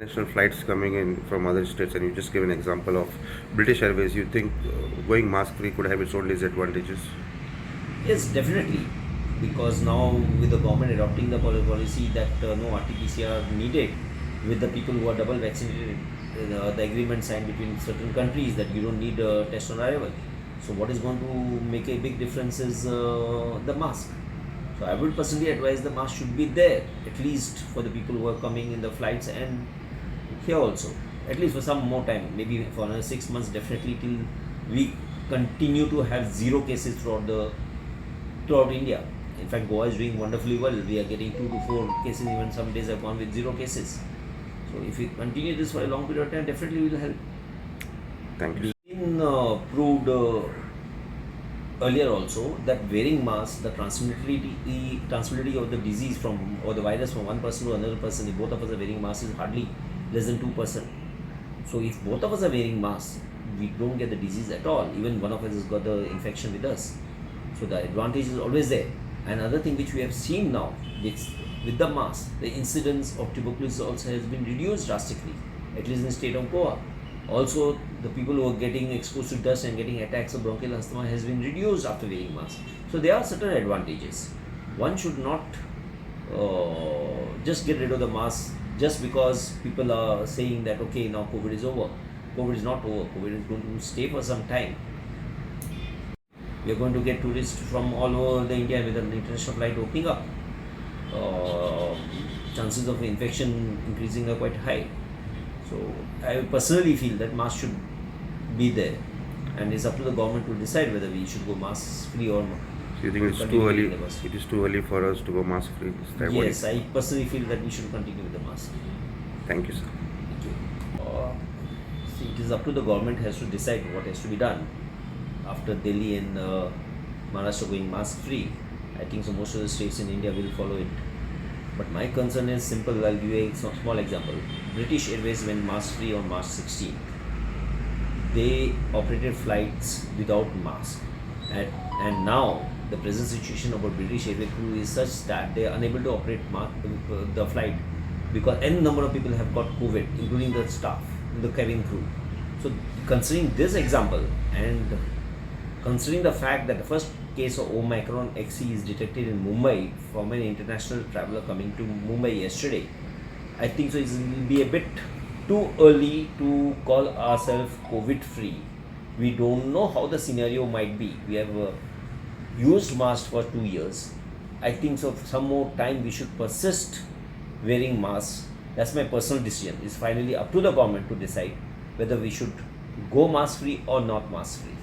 National flights coming in from other states, and you just give an example of British Airways. You think going mask free could have its own disadvantages? Yes, definitely. Because now with the government adopting the policy that no RT-PCR needed with the people who are double vaccinated, the agreement signed between certain countries that you don't need a test on arrival. So what is going to make a big difference is the mask. So I would personally advise the mask should be there, at least for the people who are coming in the flights and here also, at least for some more time, maybe for another 6 months, definitely till we continue to have zero cases throughout India. In fact, Goa is doing wonderfully well. We are getting 2 to 4 cases, even some days have gone with 0 cases. So if we continue this for a long period of time, definitely will help. Thank you. Been proved earlier also that wearing masks, the transmissibility of the disease from or the virus from one person to another person, if both of us are wearing masks, is hardly less than 2%. So if both of us are wearing masks, we don't get the disease at all. Even one of us has got the infection with us. So the advantage is always there. Another thing which we have seen now with the mask, the incidence of tuberculosis also has been reduced drastically, at least in the state of Goa. Also, the people who are getting exposed to dust and getting attacks of bronchial asthma has been reduced after wearing masks. So there are certain advantages. One should not just get rid of the mask just because people are saying that okay, now COVID is over. COVID is not over. COVID is going to stay for some time. We are going to get tourists from all over the India with an international flight opening up. Chances of infection increasing are quite high. So I personally feel that mask should be there, and it's up to the government to decide whether we should go mask free or not. So you think it's too early? It is too early for us to go mask free. Yes, I personally feel that we should continue with the mask. Thank you, sir. Thank you. See, it is up to the government has to decide what has to be done. After Delhi and Maharashtra going mask free, I think so most of the states in India will follow it. But my concern is simple. I'll give you a small example. British Airways went mask free on March 16th. They operated flights without mask, and now the present situation about British Airways crew is such that they are unable to operate the flight because n number of people have got COVID, including the staff, the cabin crew. So considering this example and considering the fact that the first case of Omicron XE is detected in Mumbai from an international traveler coming to Mumbai yesterday, I think so it will be a bit too early to call ourselves COVID free. We don't know how the scenario might be. We have used masks for 2 years. I think so for some more time we should persist wearing masks. That's my personal decision. It's finally up to the government to decide whether we should go mask free or not mask free.